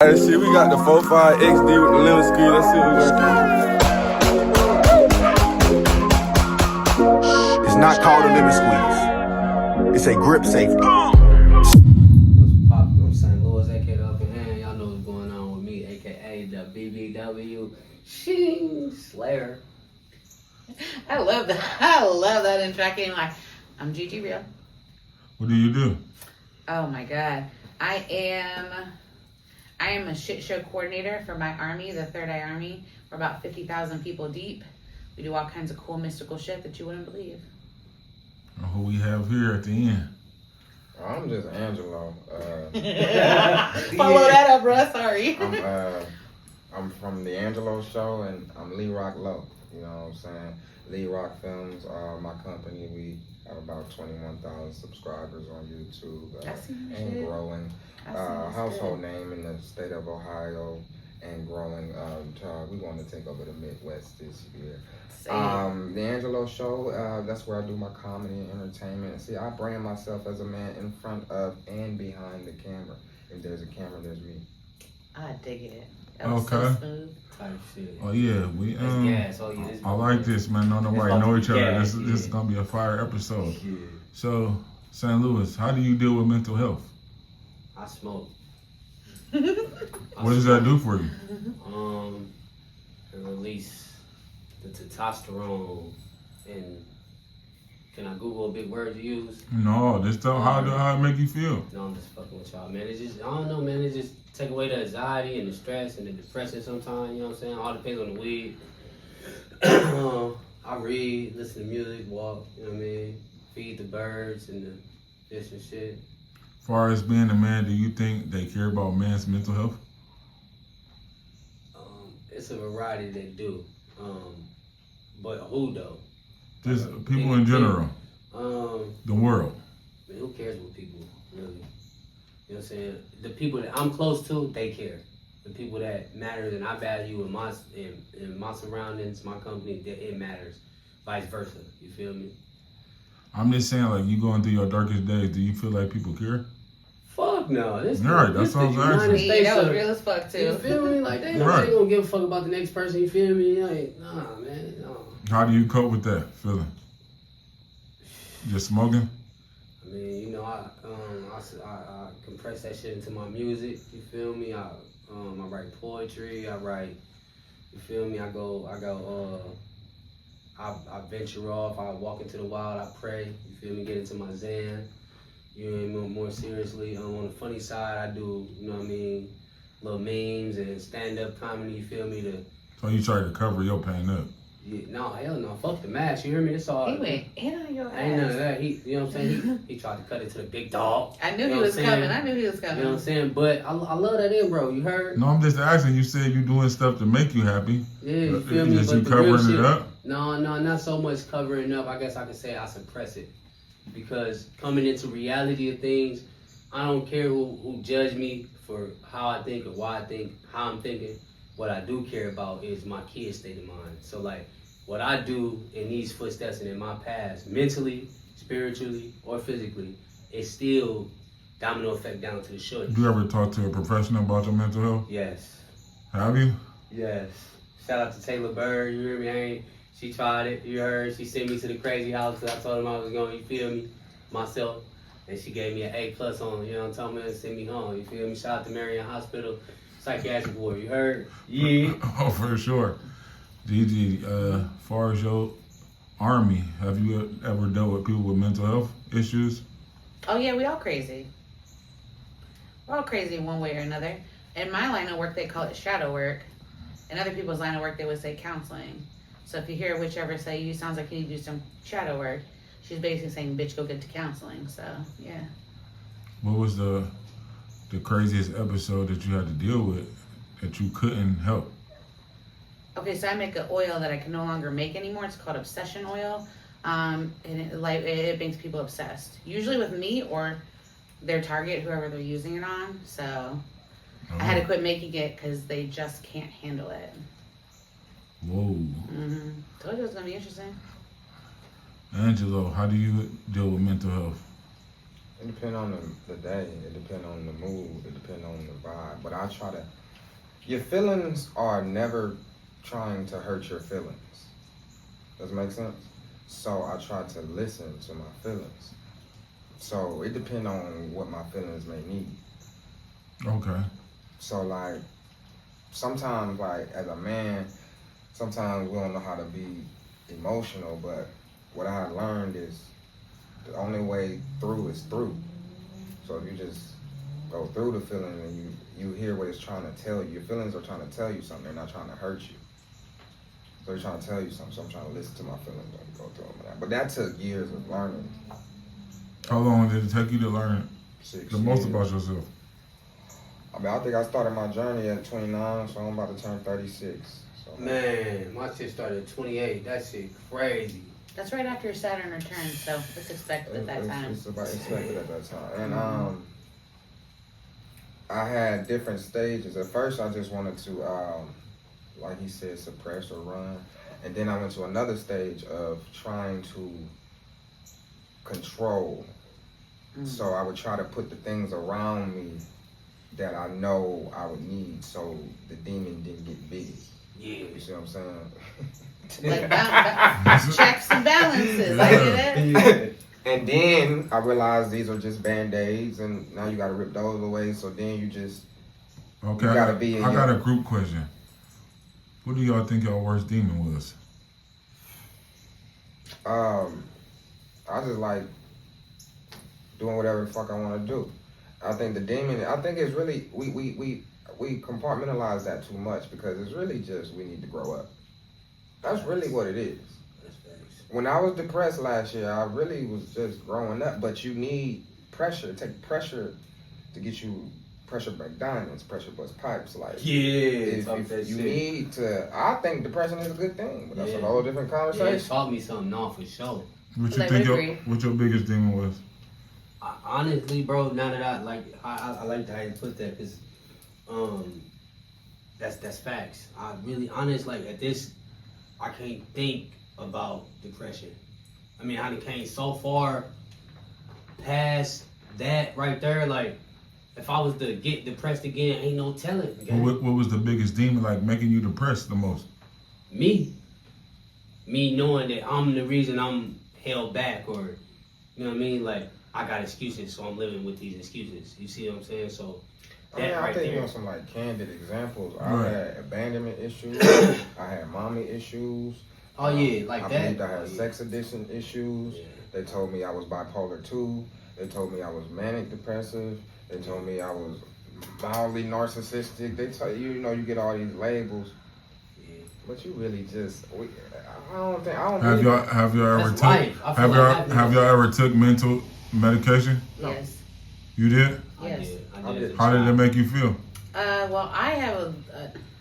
That shit, we got the 4.5 XD with the lemon squeeze. Let's see what we got. It's not called a lemon squeeze. It's a grip safety. What's poppin'? I'm St. Louis, aka Up in Hand. Y'all know what's going on with me, aka the BBW Shing Slayer. I love that intro. I came like, I'm Gigi Real. What do you do? Oh my God. I am a shit show coordinator for my army, the Third Eye Army. We're about 50,000 people deep. We do all kinds of cool mystical shit that you wouldn't believe. Who we have here at the end? I'm just Angelo. Follow that up, bro. Sorry. I'm from the Angelo show, and I'm Lee Rock Low. You know what I'm saying? Lee Rock Films are my company. We have about 21,000 subscribers on YouTube and growing. Household name in the state of Ohio and growing. We want to take over the Midwest this year. The Angelo show, that's where I do my comedy and entertainment. See, I brand myself as a man in front of and behind the camera. If there's a camera, there's me. I dig it. That was so smooth. Type shit. Oh yeah, we That's gas. Oh, yeah, I like this, man. Don't nobody know each other. gas, This is gonna be a fire episode. Yeah. So, St. Louis, how do you deal with mental health? I smoke. What does that do for you? It release the testosterone and can I Google a big word to use? No, just tell how it make you feel. No, I'm just fucking with y'all, man. It's just, I don't know, man. It just take away the anxiety and the stress and the depression sometimes, you know what I'm saying? All depends on the weed. I read, listen to music, walk, you know what I mean? Feed the birds and the fish and shit. As far as being a man, do you think they care about man's mental health? It's a variety that do. But who though? Just people in general. The world. Man, who cares what people really? You know what I'm saying? The people that I'm close to, they care. The people that matter and I value in my surroundings, my company, it matters. Vice versa. You feel me? I'm just saying, like, you going through your darkest days, do you feel like people care? Fuck no. This right, that's what I was asking. Yeah, that was real as fuck too. You feel me? Like they gonna give a fuck about the next person. You feel me? Like, nah, man. No. How do you cope with that feeling? Just smoking? I mean, you know, I compress that shit into my music. You feel me? I write poetry. I write. You feel me? I venture off. I walk into the wild. I pray. You feel me? Get into my zen. You know, more seriously. On the funny side, I do. You know what I mean? Little memes and stand-up comedy. You feel me? So you try to cover your pain up? Yeah, no, hell no. Fuck the mask. You hear me? This all. He went in on your ass. Ain't none of that. You know what I'm saying? He tried to cut it to the big dog. I knew he was coming. You know what I'm saying? But I love that in, bro. You heard? No, I'm just asking. You said you doing stuff to make you happy. Yeah, you feel me? Is But you the real covering shit, it up? No, not so much covering up. I guess I could say I suppress it. Because coming into reality of things, I don't care who judge me for how I think or why I think, how I'm thinking. What I do care about is my kids' state of mind. So like, what I do in these footsteps and in my past, mentally, spiritually, or physically, it's still domino effect down to the shorty. Do you ever talk to a professional about your mental health? Yes. Have you? Yes. Shout out to Taylor Bird, you hear me? She tried it, you heard. She sent me to the crazy house because I told him I was going, you feel me, myself. And she gave me an A+ on, you know what I'm talking about, and sent me home, you feel me? Shout out to Marion Hospital, psychiatric ward, you heard? Yeah. Oh, for sure. Gigi, far as your army, have you ever dealt with people with mental health issues? Oh yeah, we all crazy. We're all crazy one way or another. In my line of work, they call it shadow work. In other people's line of work, they would say counseling. So if you hear whichever say you, sounds like you need to do some shadow work. She's basically saying, bitch, go get to counseling. So, yeah. What was the craziest episode that you had to deal with that you couldn't help? Okay, so I make an oil that I can no longer make anymore. It's called obsession oil. And it makes people obsessed. Usually with me or their target, whoever they're using it on. So I had to quit making it because they just can't handle it. Whoa. Told you it was going to be interesting. Angelo, how do you deal with mental health? It depends on the day. It depends on the mood. It depends on the vibe. But I try to. Your feelings are never trying to hurt your feelings. Does it make sense? So I try to listen to my feelings. So it depends on what my feelings may need. Okay. So like, sometimes like as a man, sometimes we don't know how to be emotional. But what I learned is the only way through is through. So if you just go through the feeling and you hear what it's trying to tell you. Your feelings are trying to tell you something. They're not trying to hurt you. So they're trying to tell you something. So I'm trying to listen to my feelings and go through them. But that took years of learning. How long did it take you to learn 6 the most years. about yourself? I mean, I think I started my journey at 29, so I'm about to turn 36. So. Man, my shit started at 28. That shit crazy. That's right after Saturn returns, so it's expected at that time. It's about expected at that time. And I had different stages. At first, I just wanted to, like he said, suppress or run. And then I went to another stage of trying to control. So I would try to put the things around me that I know I would need so the demon didn't get big. Yeah. You see what I'm saying? Like checks and balances. I get it. And then I realized these are just band-aids, and now you got to rip those away. So then you just Okay, You gotta be in I got your- a group question. What do y'all think your worst demon was? I just like doing whatever the fuck I want to do. I think the demon. I think it's really we compartmentalize that too much because it's really just we need to grow up. That's really what it is. That's facts. When I was depressed last year, I really was just growing up. But you need pressure. Take pressure to get you pressure break diamonds, pressure bust pipes. Like Yeah, talk if that you shit. need to. I think depression is a good thing, but that's Yeah. a whole different Yeah, it conversation. taught me something, no, for sure. What you Like, think I agree. what your biggest demon was? Honestly, bro, now that I like how you put that, cause that's facts. I really honest like at this, I can't think about depression. I mean, I done came so far past that right there. Like, if I was to get depressed again, ain't no telling. Okay? What was the biggest demon like making you depressed the most? Me knowing that I'm the reason I'm held back, or you know what I mean, like. I got excuses, so I'm living with these excuses. You see what I'm saying? So I mean, that I right think you there. know some like candid examples. I Right. had abandonment issues. I had mommy issues. Oh yeah, like I that. believed I had Oh, yeah. sex addiction issues. Yeah. They told me I was bipolar 2. They told me I was manic depressive. They told me I was mildly narcissistic. They tell you, you know, you get all these labels, Yeah. but you really just. I don't Have really- y'all ever That's took life. I feel like have y'all ever took mental medication? No. Yes. You did? Yes. I did. did. How did it make you feel? Well, I have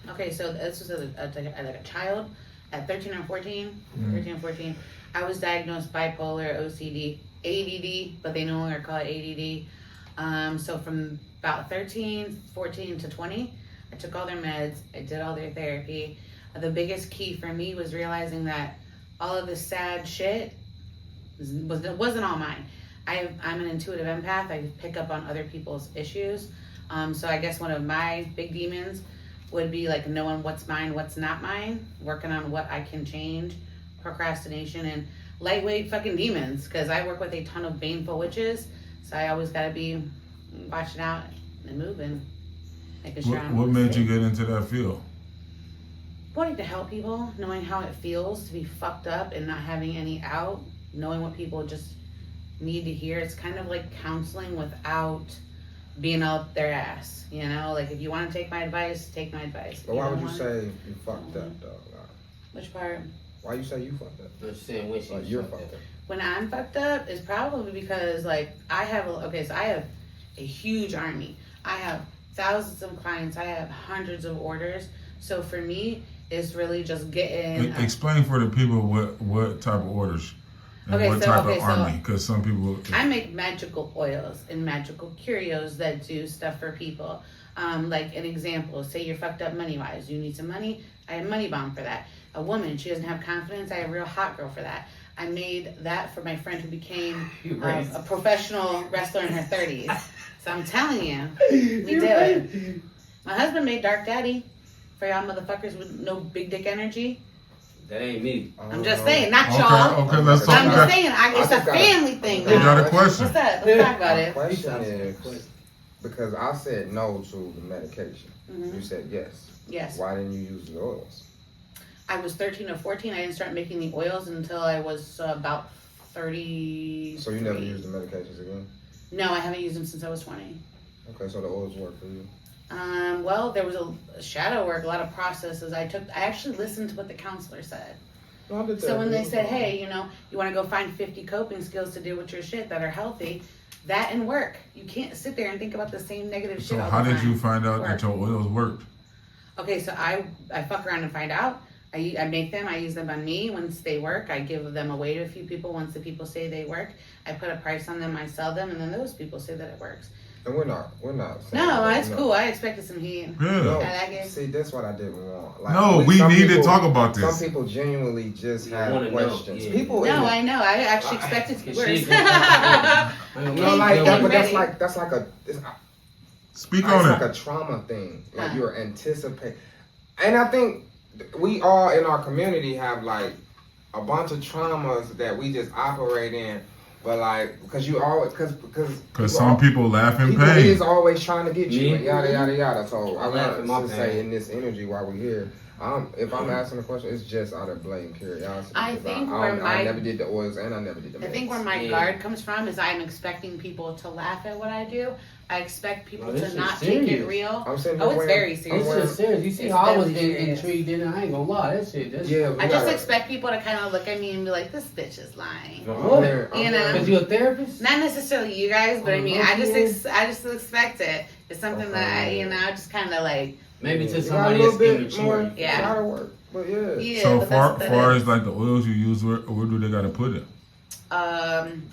okay, so this was like a child at 13 or 14, 13 or 14. I was diagnosed bipolar, OCD, ADD, but they no longer call it ADD. So from about 13, 14 to 20, I took all their meds. I did all their therapy. The biggest key for me was realizing that all of this sad shit wasn't all mine. I'm an intuitive empath. I pick up on other people's issues. So I guess one of my big demons would be like knowing what's mine, what's not mine, working on what I can change, procrastination, and lightweight fucking demons. Because I work with a ton of baneful witches, so I always gotta be watching out and moving, making sure I'm What made you safe. get into that field? Wanting to help people, knowing how it feels to be fucked up and not having any out, knowing what people just need to hear. It's kind of like counseling without being out their ass, you know? Like, if you want to take my advice, take my advice. But why would don't you want- say you fucked up, though? Which part? Why you say you fucked up? I'm just saying when she Like you're fucked up. When I'm fucked up, it's probably because, like, so I have a huge army. I have thousands of clients. I have hundreds of orders. So for me, it's really just getting... Explain for the people what type of orders and Okay, what so- type okay, of so- army, because some people. I make magical oils and magical curios that do stuff for people. Like an example, say you're fucked up money-wise. You need some money, I have Money Bomb for that. A woman, she doesn't have confidence, I have Real Hot Girl for that. I made that for my friend who became You racist. a professional wrestler in her 30s. So I'm telling you, we do it. My husband made Dark Daddy for y'all motherfuckers with no big dick energy. That ain't me. I'm just saying, not y'all. Okay, let's But talk I'm about just saying, it's a family thing You got now. a question? What's up? Let's talk about My it. question is, because I said no to the medication. Mhm. You said yes. Yes. Why didn't you use the oils? I was 13 or 14. I didn't start making the oils until I was about 30. So you never used the medications again? No, I haven't used them since I was 20. Okay, so the oils work for you. Well, there was a shadow work, a lot of processes I actually listened to what the counselor said. No, I did that. So when they said, hey, you want to go find 50 coping skills to deal with your shit that are healthy, that and work. You can't sit there and think about the same negative shit So all how the did time. you find out Work. that your oils worked? Okay, so I fuck around and find out. I make them, I use them on me. Once they work, I give them away to a few people. Once the people say they work, I put a price on them, I sell them, and then those people say that it works. And we're not. saying No, that, it's cool. I expected some heat. Yeah. No, I like it. see, that's what I didn't want. Like, No, we some need to people- talk about this. Some people genuinely just You have wanna know, questions. yeah. People, No, I know. I actually expected to be Cause she worse. been- no, like that, but Ready. that's like a. Speak It's on like it. a trauma thing. Like Huh. you're anticipating. And I think we all in our community have like a bunch of traumas that we just operate in. But like, because you always, Because some people laugh in people pain. is always trying to get you, Me? and yada yada yada. So I I laugh want in my to pain. say in this energy while we're here, if I'm asking a question, it's just out of blatant curiosity. I because think I where my- never did the oils and I never did the. I think where meds. my Yeah. guard comes from is I'm expecting people to laugh at what I do. I expect people Oh, this to is not take it serious. real. I'm saying Oh, it's very serious. This is serious. You see It's how I was definitely serious. intrigued in it. I ain't gonna lie. That shit. That's, Yeah, I just expect people to kind of look at me and be like, this bitch is lying. What? You know? Cause you a therapist? Not necessarily you guys, but I mean, I just expect it. It's something that Okay. I just kind of like. Maybe to You got a somebody little that's bit immature. more Yeah. shadow work, but yeah. Yeah, So but far, that's what far that as is. like the oils you use, where do they gotta put it?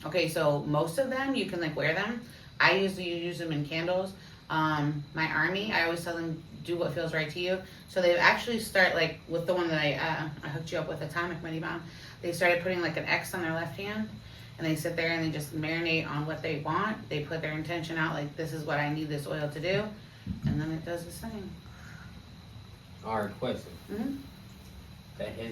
Okay, so most of them you can like wear them. I usually use them in candles. My army, I always tell them do what feels right to you. So they actually start like with the one that I hooked you up with, Atomic Money Bomb. They started putting like an X on their left hand, and they sit there and they just marinate on what they want. They put their intention out like this is what I need this oil to do, and then it does the same. Alright, question. Mhm.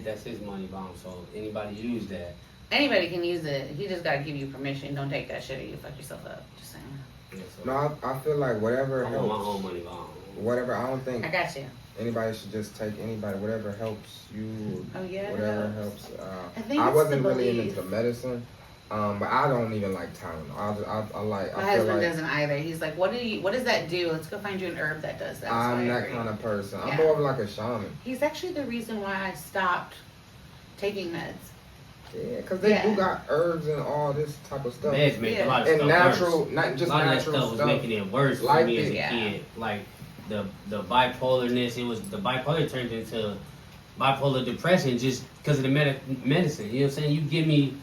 That's his money bomb. So anybody use that? Anybody can use it. He just gotta give you permission. Don't take that shit or you fuck yourself up. Just saying. Yeah, so No, I feel like whatever I want my helps. own money bomb. Whatever, I don't think I got you. anybody should just take anybody. Whatever helps you. Oh yeah. Whatever helps. I think I it's wasn't the really belief. into the medicine, but I don't even like Tylenol. I like. My I feel husband like doesn't either. He's like, what does that do? Let's go find you an herb that does that. So I'm I that agree. kind of person. I'm Yeah. more of like a shaman. He's actually the reason why I stopped taking meds. Yeah, because they Yeah. do got herbs and all this type of stuff. Meds make a lot of And stuff natural, worse. not just a lot of that natural stuff was stuff. making it worse for Like me as a it. Yeah. kid. Like the bipolarness, it was the bipolar turned into bipolar depression just because of the medicine. You know what I'm saying? You give me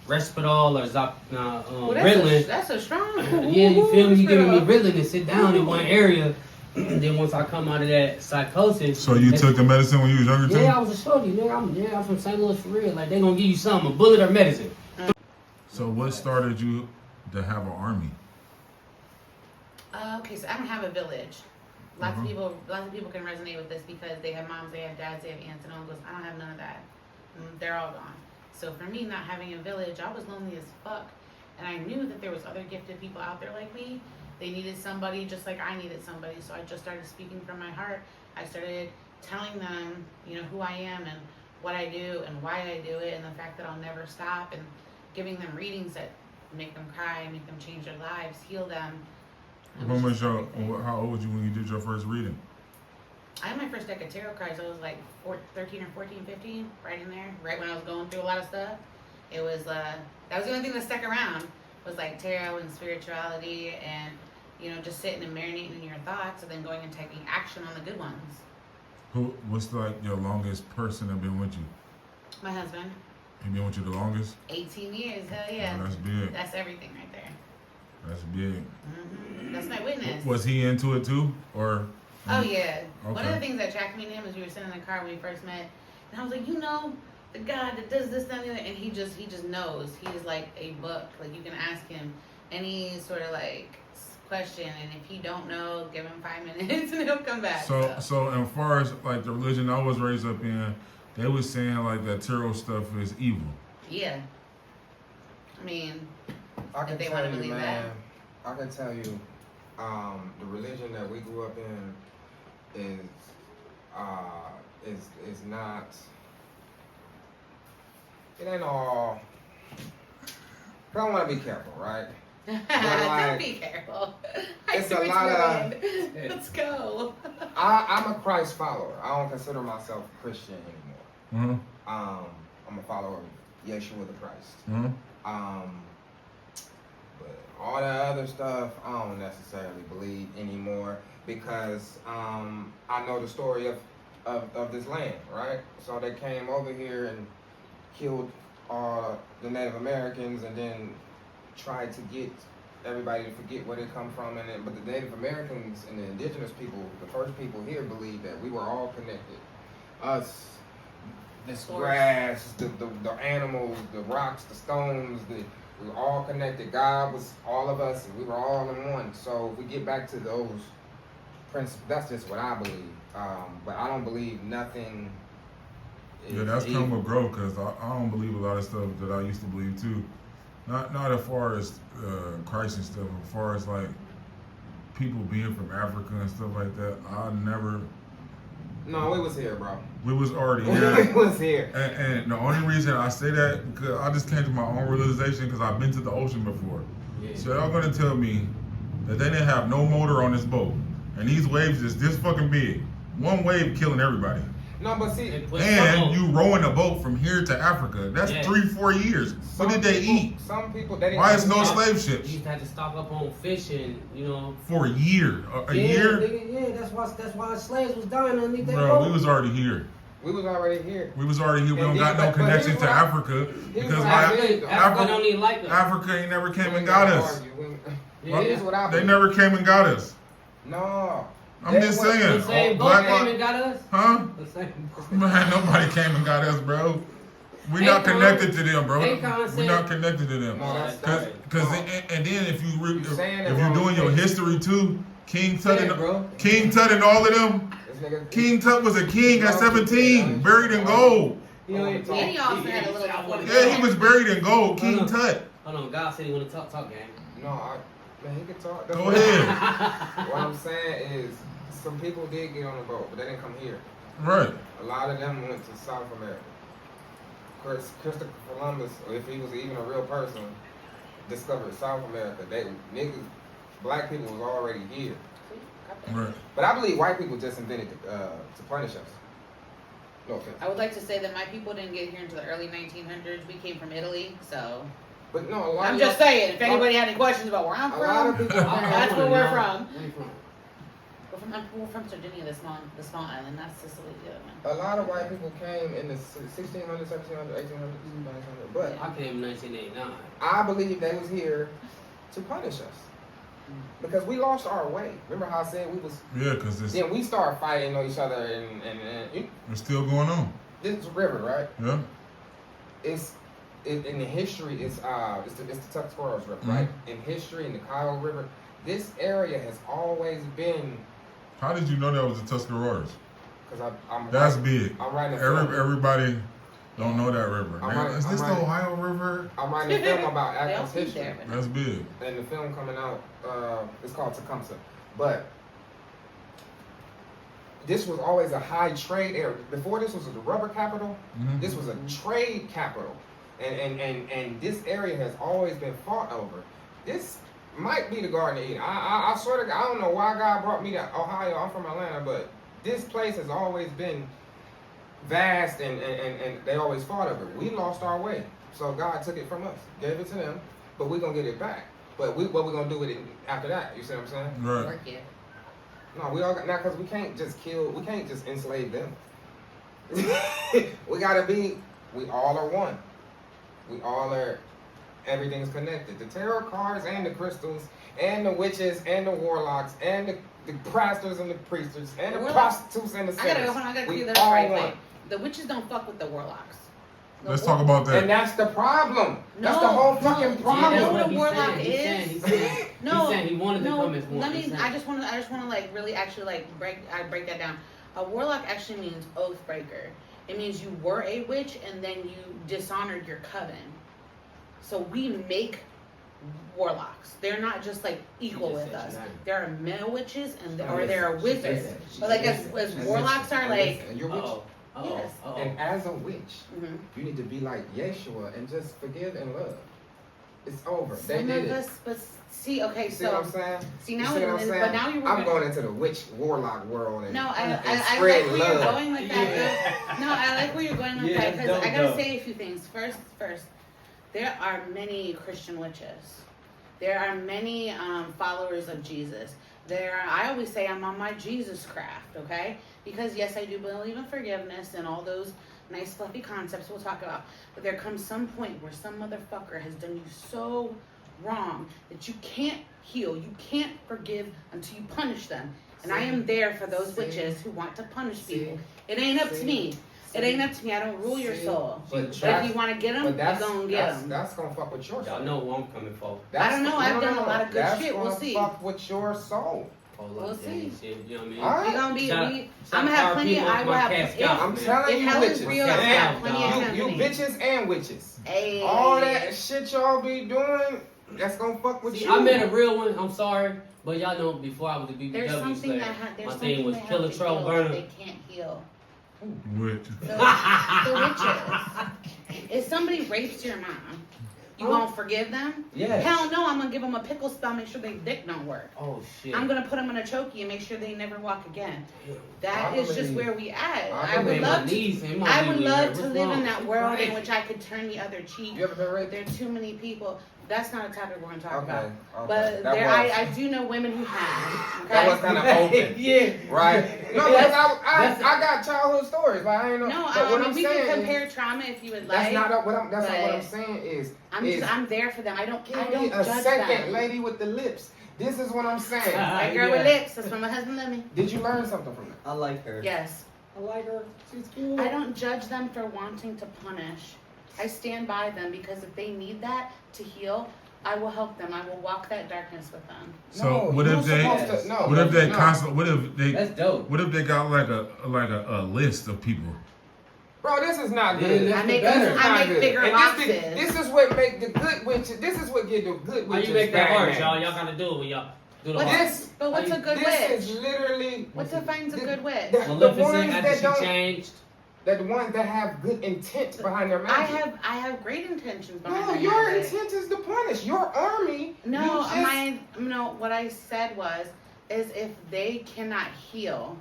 Risperdal or Well, Ritalin. that's a strong. Yeah, you feel me? You giving me Ritalin to sit down in one area. Then once I come out of that psychosis. So you took the medicine when you was younger too? Yeah, I was a shorty. Nigga, I'm from St. Louis for real. Like they gonna give you something, a bullet or medicine. So what started you to have an army? Okay, so I don't have a village. Lots Mhm. of people can resonate with this because they have moms, they have dads, they have aunts and uncles. I don't have none of that. They're all gone. So for me, not having a village, I was lonely as fuck, and I knew that there was other gifted people out there like me. They needed somebody just like I needed somebody. So I just started speaking from my heart. I started telling them, who I am and what I do and why I do it, and the fact that I'll never stop, and giving them readings that make them cry, make them change their lives, heal them. It When was just your, everything. how old was you when you did your first reading? I had my first deck of tarot cards. I was like 13 or 14, 15, right in there, right when I was going through a lot of stuff. It was, that was the only thing that stuck around, was like tarot and spirituality and, just sitting and marinating in your thoughts and then going and taking action on the good ones. What's like your longest person that been with you? My husband, He been with you the longest? 18 years, hell yeah. Oh, that's big. That's everything right there. That's big. That's my witness. Was he into it too? Or? Oh yeah. One of Okay. the things that attracted me to him was we were sitting in the car when we first met, and I was like, the God that does this, that, and the other, and he just knows. He's like a book. Like you can ask him any sort of like question, and if he don't know, give him 5 minutes and he'll come back. So as far as like the religion I was raised up in, they was saying like that tarot stuff is evil. Yeah. I mean, I can if they tell wanna you, believe man. I can tell you, the religion that we grew up in is not. It ain't all. I don't want to be careful, right? don't be careful. I it's see a what lot you're of- doing. Let's go. I'm a Christ follower. I don't consider myself Christian anymore. Mm-hmm. I'm a follower of Yeshua the Christ. Mm-hmm. But all that other stuff, I don't necessarily believe anymore because I know the story of this land, right? So they came over here and killed the Native Americans and then tried to get everybody to forget where they come from. But the Native Americans and the indigenous people, the first people here, believed that we were all connected. Us, this Source. grass, the animals, the rocks, the stones, we were all connected. God was all of us, and we were all in one. So if we get back to those principles, that's just what I believe. But I don't believe nothing. Yeah, that's come with growth because I don't believe a lot of stuff that I used to believe too. Not as far as Christ and stuff, as far as like people being from Africa and stuff like that. I never. No, we was here, bro. We was already We here. was here. And the only reason I say that because I just came to my own realization because I've been to the ocean before. Yeah. So y'all gonna tell me that they didn't have no motor on this boat and these waves is this fucking big. One wave killing everybody. No, but see, And you rowing a boat from here to Africa. That's Yeah. 3-4 years. What did they eat? Some people, they didn't. Why is no have- slave You ships? used to have to stock up on fishing, you know. For a year. A Yeah, year? nigga, yeah, that's why slaves was dying underneath that Bro, boat. we was already here. We was already here. We was already here. We don't And got then- no but connection here's to what I- Africa here's because what my I think, Africa don't even like us. Africa ain't never came We and ain't got gotta us. argue. Yeah. Here's what I They believe. never came and got us. No. I'm They just went- saying. The same boat Black- came and got us. Huh? The same. Man, nobody came and got us, bro. We not Akon- connected to them, bro. Akon We said- not connected to them. No, that's Cause, right. cause No. and then if you You saying it if you're wrong. doing your history too, King Tut Say it, and bro. King Tut and all of them. This nigga, King Tut was a king at 17, buried in gold. You know, And he also had a little before the Yeah, he was buried in gold. King Tut. Hold on, God said he want to talk game. No, man, he can talk. That's Go what- ahead. What I'm saying is, some people did get on the boat, but they didn't come here. Right. A lot of them went to South America. Christopher Columbus, if he was even a real person, discovered South America. Black people was already here. Right. But I believe white people just invented to punish us. No offense. I would like to say that my people didn't get here until the early 1900s. We came from Italy, so But no, a lot I'm of just saying. If anybody had any questions about where I'm a lot of from, people that's came. where we're from. Where you from? We're from Sardinia, the small island, not Sicily, the other one. A lot of white people came in the 1600s, 1700s, 1800s, 1900s. But I came in 1989. I believe they was here to punish us. Because we lost our way. Remember how I said we was... Yeah, cause Then we started fighting each other and it's still going on. this river, right? Yeah. In the history, it's the Tuscaroras River, right? In history, in the Cuyahoga River, this area has always been... How did you know that was the Tuscaroras? Because I'm That's big. I'm writing a film. Everybody don't know that river. I'm Man, right- is this I'm the right. Ohio River? I'm writing a film about They all Athens speak history. there, but That's big. And the film coming out, it's called Tecumseh. But this was always a high trade area. Before this was the rubber capital, Mhm. this was a trade capital. And this area has always been fought over. This might be the Garden of Eden. I swear to God, I don't know why God brought me to Ohio. I'm from Atlanta, but this place has always been vast and they always fought over it. We lost our way. So God took it from us, gave it to them, but we're going to get it back. But what we're going to do with it after that, you see what I'm saying? Right. Work it. No, we all got, now because we can't just enslave them. We all are one. We all are, everything's connected. The tarot cards and the crystals and the witches and the warlocks and the pastors and the priesters and the Warlocks- prostitutes and the I gotta sinners. go. Hold on, I gotta We clear that all right one. thing. The witches don't fuck with the warlocks. Let's talk about that. And that's the problem. That's No, the whole no, fucking you problem. know what a He's warlock saying, is? He's saying he wanted to come as one. Let He's me. saying- I just want to like really actually like break that down. A warlock actually means oath breaker. It means you were a witch and then you dishonored your coven. So we make warlocks. They're not just like equal You just with said us. your name. There are male witches and So or there are listen, wizards. listen, But like as listen, warlocks are like. and you're witch. Yes. And as a witch, Mhm. you need to be like Yeshua and just forgive and love. It's over. They Some did of it. us, but see, okay, You see what I'm so saying? see You now, see what I'm but saying? now you're I'm going into the witch warlock world and, No, I and like spread where you're love. going with that. Though. No, I like where you're going with Yeah, that because dope, I gotta dope. say a few things. First, there are many Christian witches. There are many followers of Jesus. I always say I'm on my Jesus craft, okay? Because yes, I do believe in forgiveness and all those nice fluffy concepts we'll talk about. But there comes some point where some motherfucker has done you so wrong that you can't heal, you can't forgive until you punish them. And I am there for those witches who want to punish people. It ain't up to me. It ain't up to me. I don't rule your soul. But if you want to get them, you're going to get them. That's going to fuck with your soul. Y'all know who I'm coming for. I don't know. I've done a lot of good that's shit. We'll gonna see. Fuck with your soul. We'll see. Shit, you know what I mean? All right. We're gonna be. Shout- I'm shout gonna have our plenty. people I with will my have. cast If, out, I'm man. telling if you, hell is witches. real, I'm gonna have plenty of You company. bitches and witches. Hey. All that shit y'all be doing, that's gonna fuck with See, you. I met a real one. I'm sorry, but y'all know before I was a BBW There's something slayer, that there's my something thing was they kill a have to troll, heal burn that him. they can't heal. Which The witches. If somebody rapes your mom, you gonna forgive them? Yes. Hell no, I'm gonna give them a pickle spell, make sure their dick don't work. Oh shit. I'm gonna put them in a chokey and make sure they never walk again. That I is just believe- where we at. I I would believe love to. I would love to live in that world in which I could turn the other cheek. You ever been But raped? there are too many people. That's not a topic we're gonna talk about. Okay. But That there, was- I do know women who have. Okay? That was kind of open. Yeah. Right? No, because I got childhood stories. Like, I ain't know. No, but I what mean I'm we saying can compare is, trauma if you would that's like. not what I'm. That's not what I'm but saying. Is I'm there for them. I don't give judge me a second, them. lady with the lips. This is what I'm saying. White girl with lips. That's what my husband let me. Did you learn something from that? I like her. Yes. I like her. She's cool. I don't judge them for wanting to punish. I stand by them because if they need that to heal, I will help them. I will walk that darkness with them. so No, what you're if they supposed to- no, what if they no. constant what if they That's dope. what if they got like a list of people? Bro, this is not Yeah, good. that's I make better. I make bigger And boxes. this is what make the good witches. This is what get the good How witches. you make that bad hard, names. y'all? Y'all gotta do it when y'all do the What's hard. This, But what's a good this witch? is literally What defines a good witch? The Maleficent ones after that she don't, changed. that the ones that have good intent behind their magic. I have great intentions behind No, my your magic. intent is to punish. Your army. No, you just, what I said was if they cannot heal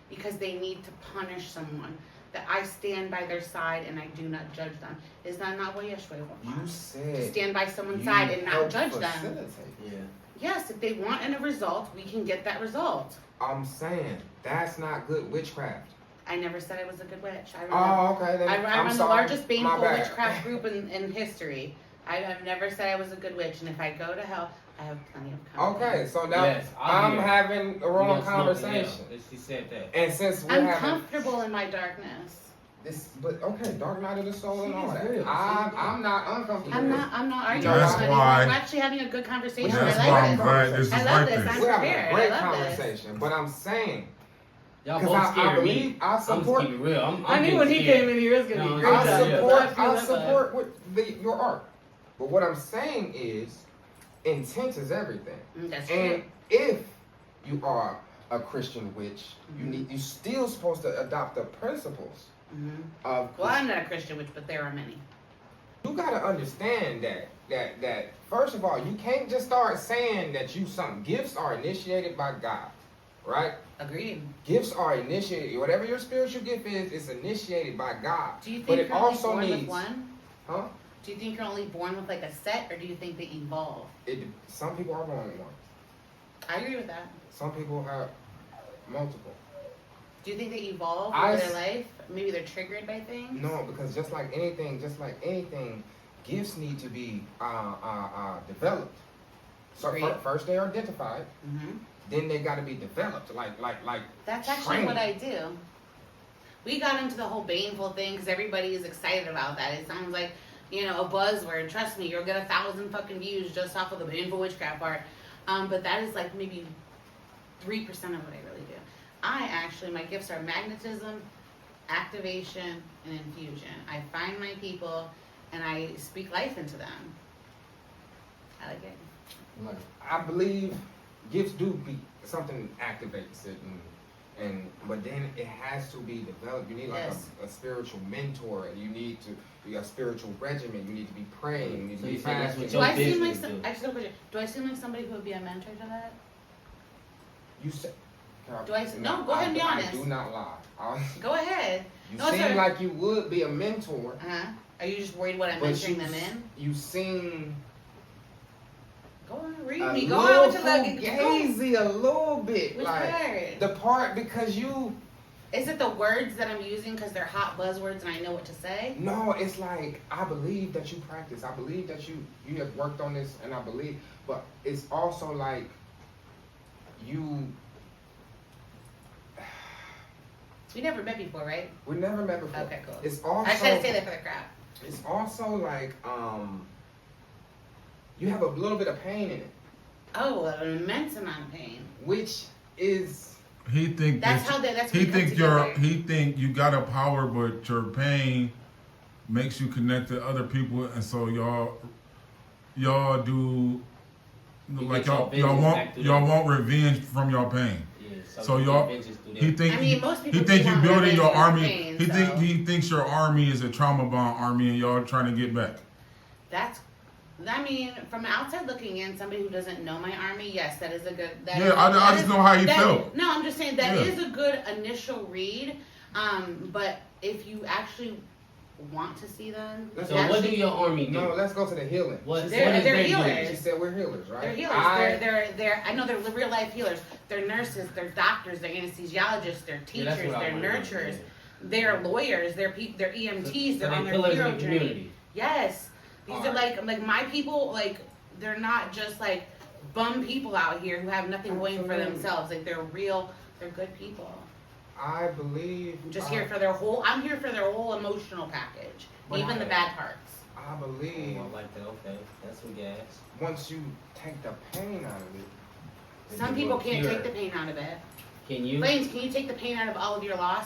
because they need to punish someone, that I stand by their side and I do not judge them. Is that not what Yeshua You wants? said. To stand by someone's you side and not help judge them. facilitate. Yeah. Yes, if they want a result, we can get that result. I'm saying that's not good witchcraft. I never said I was a good witch. I run, Oh, okay. Then I I'm run the sorry. largest My baneful bad. witchcraft group in history. I've never said I was a good witch, and if I go to hell, I have plenty of company. Okay, so now Yes, I'll be I'm there. having a wrong You gonna smoke in hell. conversation. She said that. And since we're I'm having comfortable in my darkness. this, but okay, dark night of the soul and She all is that. real. I'm not uncomfortable. I'm with not arguing. That's with why- anyone. We're actually having a good conversation. That's I why like I'm this. glad this is I love like this. this. I'm We're having prepared. a great I love this. conversation, but I'm saying, Y'all because both scared me. believe I I'm just support, keeping it real. I'm I knew getting when he scared. came in, he was gonna No, be great. I job. support- I that support your art. But what I'm saying is, intent is everything. That's And true. if you are a Christian witch, you still supposed to adopt the principles Mhm. of. Well, I'm not a Christian witch, but there are many. You gotta understand that first of all, you can't just start saying that some gifts are initiated by God, right? Agreed. Gifts are initiated. Whatever your spiritual gift is, it's initiated by God. Do you think But it you're only also born with needs, one? huh? Do you think you're only born with like a set, or do you think they evolve? Some people are born with one. I agree with that. Some people have multiple. Do you think they evolve I over s- their life? Maybe they're triggered by things? No, because just like anything, gifts need to be developed. So Agreed. first they are identified, Hmm. then they got to be developed. Like That's actually what training. I do. We got into the whole baneful thing because everybody is excited about that. It sounds like, a buzzword. Trust me, you'll get 1,000 fucking views just off of the baneful witchcraft part. But that is like maybe 3% of what I really do. My gifts are magnetism, activation, and infusion. I find my people and I speak life into them. I like it. Like, I believe gifts do be something activates it, but then it has to be developed. You need like a spiritual mentor. You got a spiritual regimen. You need to be praying. You need to be fasting. Do I seem like do I seem like somebody who would be a mentor to that? You said. Do I? No, go ahead and be honest. I do not lie. Go ahead. You seem like you would be a mentor. Are you just worried what I'm mentoring them in? You seem. Go on, read me. Go on with your Gazy a little bit. Which like, part? The part because you. Is it the words that I'm using because they're hot buzzwords and I know what to say? No, it's like I believe that you practice. I believe that you have worked on this, and I believe, but it's also like you. We never met before, right? We never met before. Okay, cool. It's also. I tried to say that for the crowd. It's also like you have a little bit of pain in it. Oh, an immense amount of pain. Which is. He think you got a power, but your pain makes you connect to other people, and so y'all do like y'all want revenge from your pain. Yeah, so y'all he think you building your army. Pain, he thinks your army is a trauma bond army, and y'all trying to get back. From outside looking in, somebody who doesn't know my army, yes, that is a good. I just know how he felt. No, I'm just saying that is a good initial read. But if you actually want to see them, so what do your army do? No, let's go to the healing. They're healers. She said we're healers, right? They're healers. They're I know they're real life healers. They're nurses. They're doctors. They're anesthesiologists. They're teachers. They're nurturers. They're lawyers. They're EMTs. They're on their hero journey. Yes. These are like my people, like, they're not just like bum people out here who have nothing going for themselves. Like, they're good people. I believe. I'm here for their whole emotional package. Even the bad parts. I believe. Oh, I like that. Okay. That's some gas. Once you take the pain out of it. Some people can't take the pain out of it. Can you? Flames, can you take the pain out of all of your loss?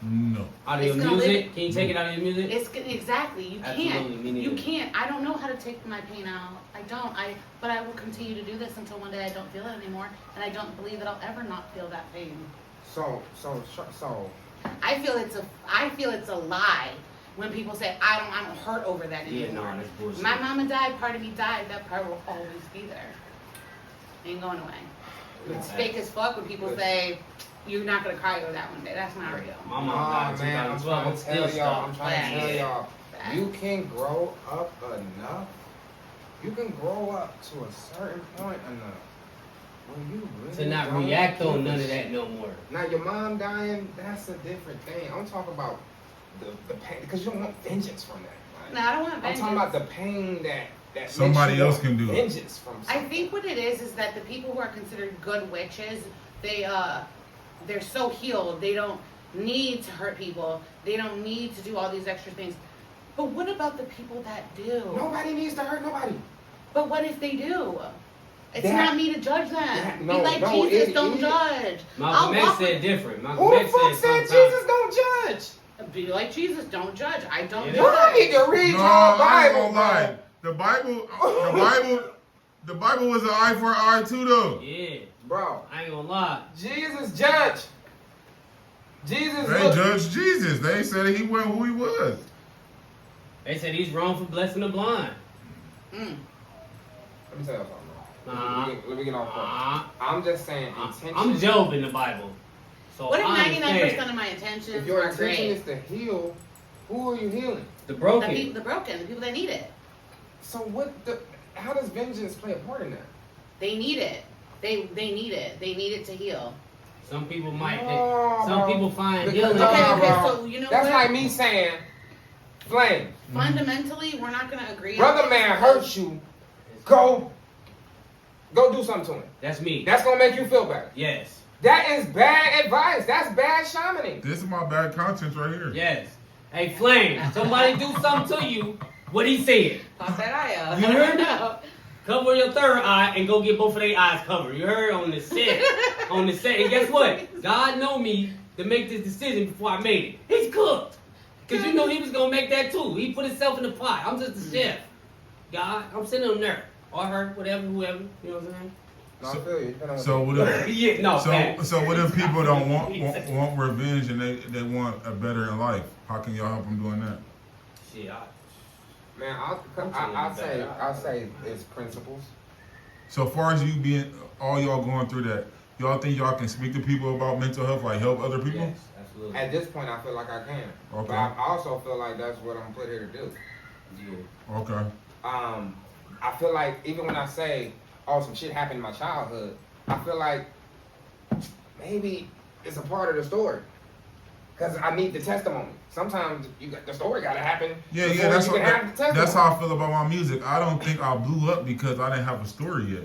No. Out of your music? Can you take it out of your music? Exactly. You can't. Absolutely, me you can't. I don't know how to take my pain out. I don't. But I will continue to do this until one day I don't feel it anymore, and I don't believe that I'll ever not feel that pain. So. I feel it's a lie when people say I don't hurt over that anymore. Yeah, no, that's bullshit. My mama died. Part of me died. That part will always be there. Ain't going away. It's fake as fuck when people say. You're not gonna cry over that one day. That's not real. My mom died in 2012. I'm trying to tell y'all. You can grow up enough. You can grow up to a certain point enough where you really to not react on none of that no more. Now your mom dying, that's a different thing. I'm talking about the pain because you don't want vengeance from that. Right? No, I don't want vengeance. I'm talking about the pain that somebody else can do. Vengeance from something. I think what it is that the people who are considered good witches, they're so healed. They don't need to hurt people. They don't need to do all these extra things. But what about the people that do? Nobody needs to hurt nobody. But what if they do? It's not me to judge them. No, be like Jesus, don't judge. Malcolm X said different. Who the fuck said Jesus don't judge? Be like Jesus, don't judge. I don't judge. You need to read your Bible, man. The Bible was an eye for an eye too, though. Yeah. Bro, I ain't gonna lie. Jesus judge. They judged Jesus. They said he wasn't who he was. They said he's wrong for blessing the blind. Let me tell you something. Let me get off point. I'm just saying intention. I'm Job in the Bible. So what if 99% of my intentions if your are intention great? is to heal, who are you healing? The broken. The broken, the people that need it. So how does vengeance play a part in that? They need it. They need it. They need it to heal. Some people might. People find healing. Okay, so you know that's what? like me saying, Flame. Fundamentally, we're not going to agree. Brother man hurt you. Go do something to him. That's me. That's going to make you feel better. Yes. That is bad advice. That's bad shamaning. This is my bad content right here. Yes. Hey, Flame, somebody do something to you. What he said. Pop that eye out. You heard me? Cover your third eye and go get both of their eyes covered. You heard? On the set. On the set. And guess what? God know me to make this decision before I made it. He's cooked. Because you know he was going to make that too. He put himself in the pot. I'm just a chef. God, I'm sitting on there. Or her, whatever, whoever. You know what I'm saying? No, I feel you. So what if, Yeah, no, so what if people don't want revenge and they want a better in life? How can y'all help them doing that? Shit, Man, I'll say it's principles. So far as you being all y'all going through that, y'all think y'all can speak to people about mental health, like help other people? yes, absolutely. At this point, I feel like I can. Okay. But I also feel like that's what I'm put here to do. Yeah. Okay. I feel like even when I say, oh, some shit happened in my childhood, I feel like maybe it's a part of the story. Because I need the testimony. Sometimes the story got to happen. Yeah, before that's you can have the testimony. that's how I feel about my music. I don't think I blew up because I didn't have a story yet.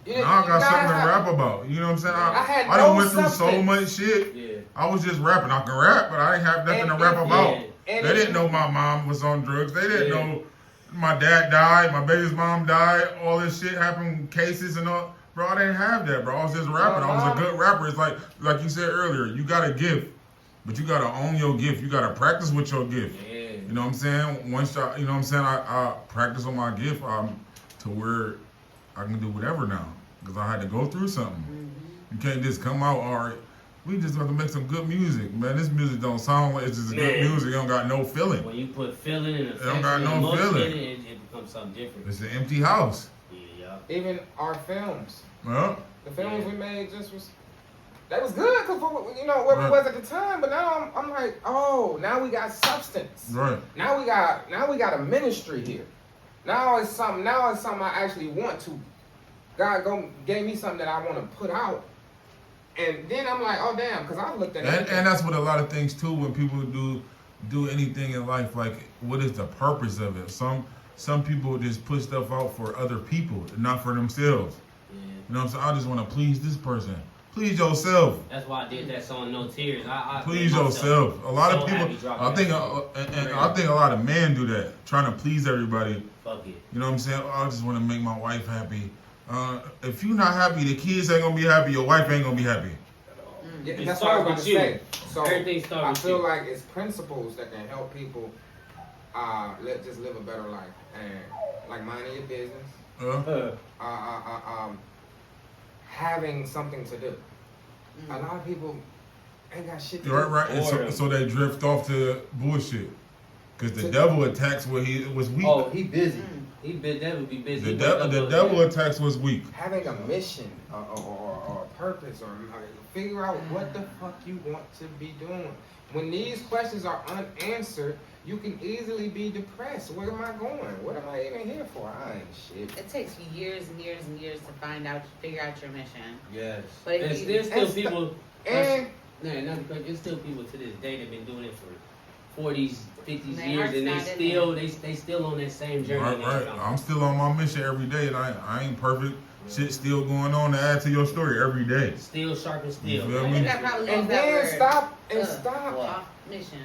Now I got something to rap about. You know what I'm saying? I done went through so much shit. Yeah. I was just rapping. I can rap, but I didn't have nothing to rap about. Yeah. They didn't know my mom was on drugs. They didn't know my dad died, my baby's mom died, all this shit happened, cases and all. Bro, I didn't have that, bro. I was just rapping. I was a good rapper. It's like you said earlier, you got a gift, but you got to own your gift. You got to practice with your gift. Yeah. You know what I'm saying? Once I, you know what I'm saying, I practice on my gift to where I can do whatever now. Because I had to go through something. You can't just come out, all right, we just have to make some good music. Man, this music don't sound like it's just good music. It don't got no feeling. When you put feeling and don't got affection no and emotion feeling. in it, it becomes something different. It's an empty house. Yeah. Even our films. Well, The films we made that was good because you know where we was at the time. But now I'm like, oh, now we got substance. right. Now we got a ministry here. Now it's something I actually want to. God gave me something that I want to put out. And then I'm like, oh damn, because I looked at it. And that's what a lot of things too. When people do anything in life, like what is the purpose of it? Some people just put stuff out for other people, not for themselves. Yeah. You know what I'm saying? I just want to please this person. Please yourself. That's why I did that song, No Tears. Please yourself. A lot of people. I think a lot of men do that, trying to please everybody. Fuck it. You know what I'm saying? I just want to make my wife happy. If you're not happy, the kids ain't gonna be happy. Your wife ain't gonna be happy. Yeah, It that's what I was about to starts with say. you. So Everything starts I with feel you. like it's principles that can help people just live a better life, and like minding your business, having something to do. A lot of people ain't got shit to do. Right. And so they drift off to bullshit. Because the devil attacks what he was weak. Oh, he busy. Devil be busy. The devil attacks what's weak. Having a mission or a purpose or figure out what the fuck you want to be doing. When these questions are unanswered, you can easily be depressed. Where am I going? What am I even here for? I ain't shit. It takes years and years and years to figure out your mission. Yes. But There's still people. And There's still people to this day that been doing it for 40s, 50s Their years, heart's and not they still on that same journey. Right. I'm still on my mission every day, and I ain't perfect. Shit still going on to add to your story every day. Still sharp and still. You feel I me? think I probably and used that then word. stop Off mission.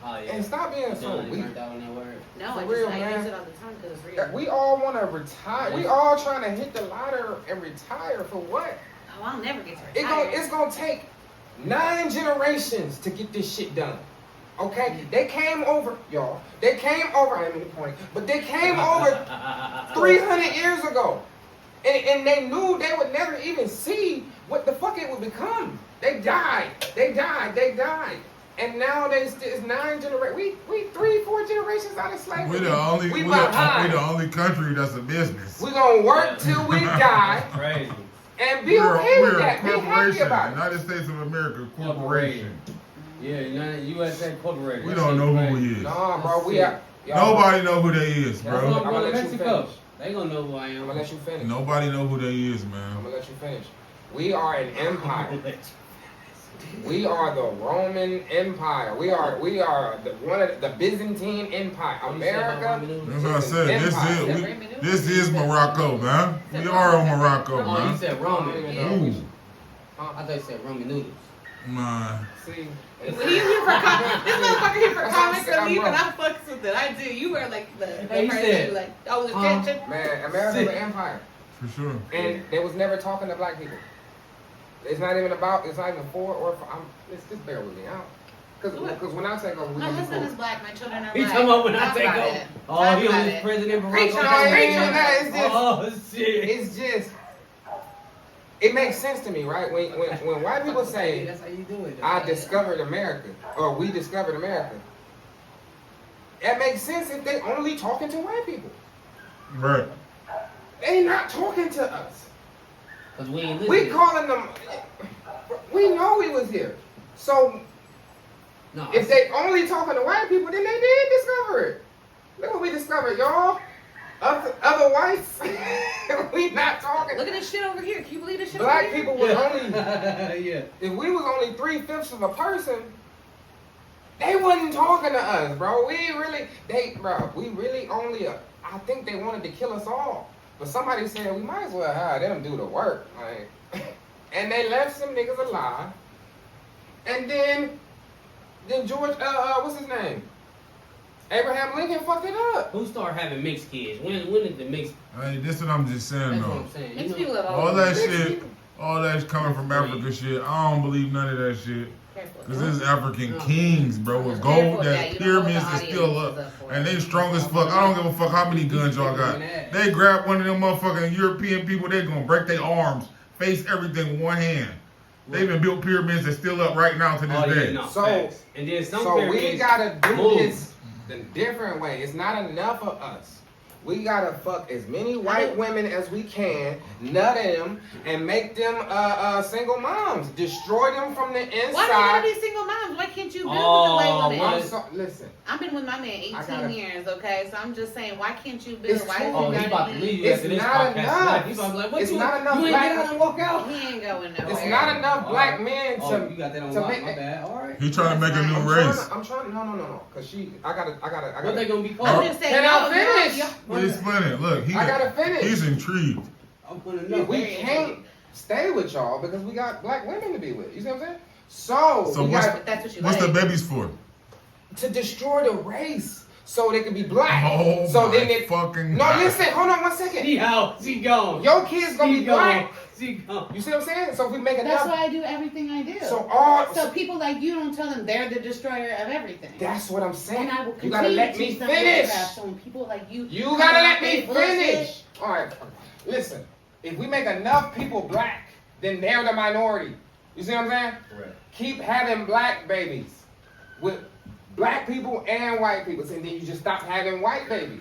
Oh, yeah. and stop being so You weak. learned that on that word. No, For I real, use man. it all the time because it's real. We all want to retire. We all trying to hit the ladder and retire for what? Oh, I'll never get to retire. It's gonna take 9 generations to get this shit done. Okay? They came over, y'all. They came over, I ain't mean to point, but they came over 300 years ago. And they knew they would never even see what the fuck it would become. They died. And now it's 9 generations. We 3-4 generations out of slavery. We the only country that's a business. We gonna work till we die. Crazy. And be okay with that. Be We're a happy corporation. about it. United States of America Corporation. Yeah, USA Incorporated. We don't know who he is. Nah, bro, we are. Nobody know who they is, That's why bro. I'm I'ma going to let you Mexico. finish. They gonna know who I am. I'm gonna let you finish. Nobody know who they is, I'm man. gonna let you finish. We are an empire. We are the Roman Empire. We are one of the Byzantine Empire. America. That's what I said. Empire. This is Morocco, man. We are on Morocco, Oh, you man. said Roman. I don't Yeah. even know. I thought you said ramen noodles. Man. See, He's here for comics. This motherfucker here for That's what I'm comics saying, relief, bro. and I fucks with it. I do. You were like the Hey, you person said, who like, oh, attention. man, America's an empire, For sure. and they was never talking to black people. It's not even about. It's not even for or for. Just bear with me out. Because when I take over, we My gonna be husband cool. is black. My children are He black. talking about when I Talk take about over. it. Oh, Talk he on about this it. President Barack Preach on Obama. it. Preach on It's it. just, Oh shit. it's just. It makes sense to me, right? When white people say, That's how you do it. "I discovered America" or "We discovered America," that makes sense if they only talking to white people. Right. They not talking to us. Cause we ain't We listening. calling them. We know he was here. So No, if they only talking to white people, then they did discover it. Look what we discovered, y'all. Other whites, we not talking. Look at this shit over here. Can you believe this shit Black over here? people was only. yeah. If we was only 3/5 of a person, they wasn't talking to us, bro. We really only. I think they wanted to kill us all, but somebody said we might as well have them do the work, like, and they left some niggas alive, and then George, what's his name? Abraham Lincoln fucked it up. Who started having mixed kids? When did the mixed? Hey, this what I'm just saying That's what though. I'm saying. Mixed You people know, have All always that been. shit, all that's coming from Africa shit. I don't believe none of that shit. Careful. Cause there's African No. kings, bro, with Careful gold with that that. You don't know what pyramids the is still audience up. is for. And they strong as fuck. I don't give a fuck how many guns y'all got. They grab one of them motherfucking European people, they gonna break their arms, face everything with one hand. They even built pyramids that's still up right now to this oh, day. yeah, no, So- facts. And then some So we pyramids gotta do move. this the different way. It's not enough of us. We gotta fuck as many white women as we can, nut them, and make them single moms. Destroy them from the Why do you inside. gotta be single moms? Why can't you build Oh, with the white what? women? Listen, I've been with my man 18 years, okay? So I'm just saying, why can't you build? It's Why true. does Oh, it he about gotta to be? leave you It's after this not podcast. enough. He's about to be like, what It's you, not enough you ain't black- get out and walk out? He ain't going nowhere. it's not enough black men Oh, to. you got that on to lock. make- My bad. All right. He trying to make a That's new fine. race. I'm trying. No. Cause I gotta. What they gonna be I'm called? just saying, Can I no, finish? no, Well, explain it. Look, I gotta finish. he's intrigued. I'm putting it up. We can't stay with y'all because we got black women to be with. You see what I'm saying? So we what's got But that's what you What's like. the babies for? to destroy the race so they can be black. Oh so my then it. fucking No, God. listen. Hold on 1 second. See how she gone. Your kids gonna She be gone. black. She gone. You see what I'm saying? So if we make That's enough. why I do everything I do. So all. So people like you don't tell them they're the destroyer of everything. That's what I'm saying. And I will You continue gotta let to me teach them finish. witchcraft. So when people like you, You come gotta out let me and bullshit, finish. All right. Listen. If we make enough people black, then they're the minority. You see what I'm saying? Correct. Keep having black babies with black people and white people, and then you just stop having white babies.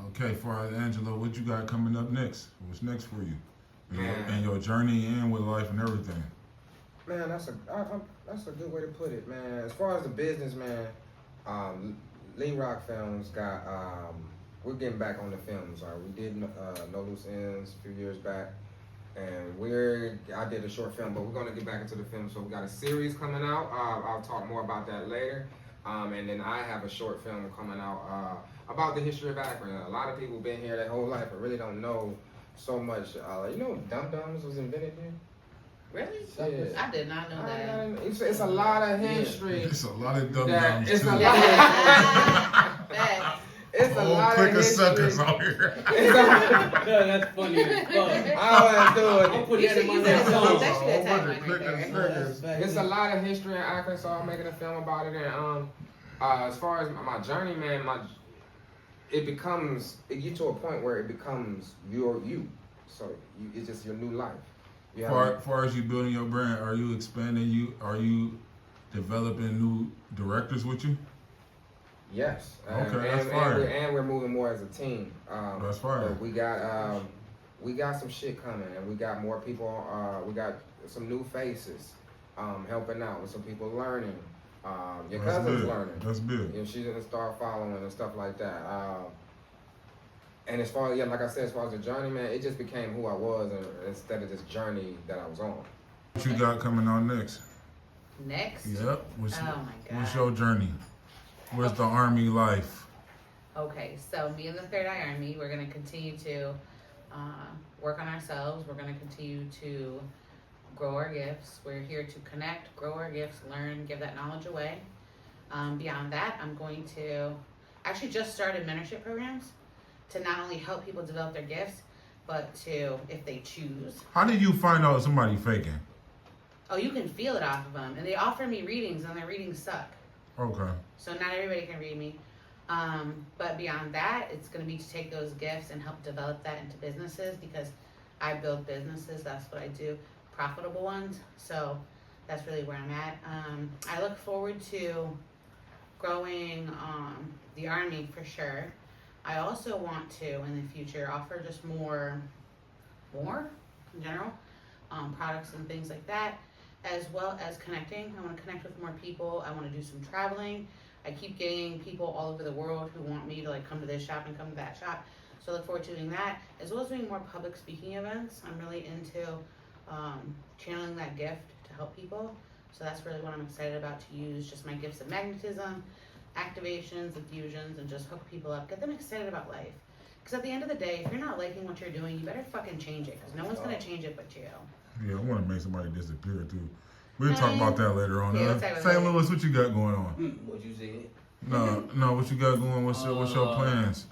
Okay, for Angelo, what you got coming up next? What's next for you? Man. And your journey and with life and everything. Man, that's a good way to put it, man. As far as the business, man, Lee Rock Films got we're getting back on the films. We did No Loose Ends a few years back, and I did a short film, but we're gonna get back into the film. So we got a series coming out. I'll talk more about that later. And then I have a short film coming out about the history of Akron. A lot of people been here their whole life, but really don't know so much. You know, Dum Dums was invented here. Really? Yeah. I did not know that. It's a lot of history. It's a lot of dumb That- dums it's too. a lot. Facts. It's a Whole lot clique of of history. suckers out here. It's a- That's funny as fuck. I wasn't I'm doing it. putting that in my next song. That should Oh, attack what mine a clique right of there. suckers. It's a lot of history in Akron, so I'm making a film about it. And as far as my journey, man, it get to a point where it becomes you. So it's just your new life. You have Far as you building your brand, are you expanding? Are you developing new directors with you? yes. Okay, that's fire. And we're moving more as a team. That's fire. But we got some shit coming, and we got more people. We got some new faces helping out with some people learning. Your That's cousin's big. learning. That's big. You know, she's gonna start following and stuff like that. And as far as like I said, as far as the journey, man, it just became who I was, instead of this journey that I was on. What you got coming on next? Next? Yep. What's Oh my What's God. your journey? Where's the Army life? Okay, so me and the Third Eye Army, we're going to continue to work on ourselves. We're going to continue to grow our gifts. We're here to connect, grow our gifts, learn, give that knowledge away. Beyond that, I'm going to actually just started mentorship programs to not only help people develop their gifts, but to, if they choose. How did you find out somebody faking? Oh, you can feel it off of them. And they offer me readings, and their readings suck. Okay. So not everybody can read me. But beyond that, it's going to be to take those gifts and help develop that into businesses, because I build businesses. That's what I do, profitable ones. So that's really where I'm at. I look forward to growing the Army for sure. I also want to, in the future, offer just more in general, products and things like that, as well as connecting. I want to connect with more people. I want to do some traveling. I keep getting people all over the world who want me to like come to this shop and come to that shop. So I look forward to doing that, as well as doing more public speaking events. I'm really into channeling that gift to help people. So that's really what I'm excited about, to use just my gifts of magnetism, activations, infusions, and just hook people up, get them excited about life. Because at the end of the day, if you're not liking what you're doing, you better fucking change it, because no one's going to change it but you. Yeah, I want to make somebody disappear too. We'll talk about that later on. Yeah, let's talk about St. that. Louis, what you got going on? What you said? No, what you got going? What's your plans?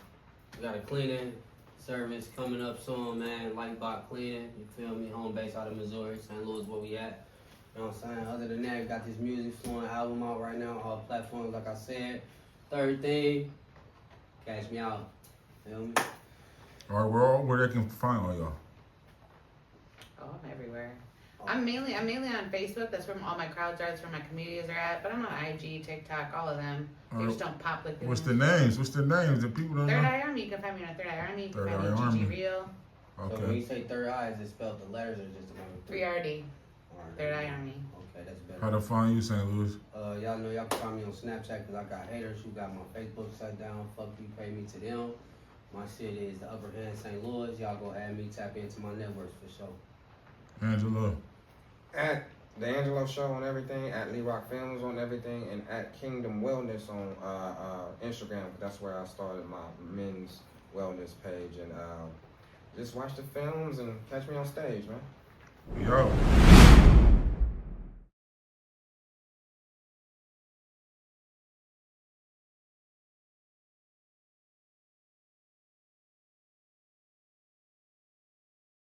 We got a cleaning service coming up soon, man. Lightbot cleaning, you feel me? Home base out of Missouri, St. Louis, where we at. You know what I'm saying? Other than that, we got this music flowing album out right now, all platforms, like I said. Third thing, cash me out. Feel me? All right, where they can find all y'all? Oh, I'm everywhere. I'm mainly on Facebook. That's where all my crowds are. That's where my communities are at. But I'm on IG, TikTok, all of them. They just don't pop like What's the names? What's the names? The people don't Third know. Eye Army. You can find me on Third Eye Army. You can Third find me Eye on Army. Gigi Real. So when Okay. you say third eye, is it spelled the letters or just the number 3? 3RD. Alright. Third Eye Army. Okay, that's better. How to find you, St. Louis? Y'all know y'all can find me on Snapchat, because I got haters who got my Facebook shut down. Fuck you, pay me to them. My shit is the Upper Hand St. Louis. Y'all go add me, tap into my networks for sure. Angelo. At the Angelo Show on everything, at Lee Rock Films on everything, and at Kingdom Wellness on Instagram. That's where I started my men's wellness page. And just watch the films and catch me on stage, man. Yo.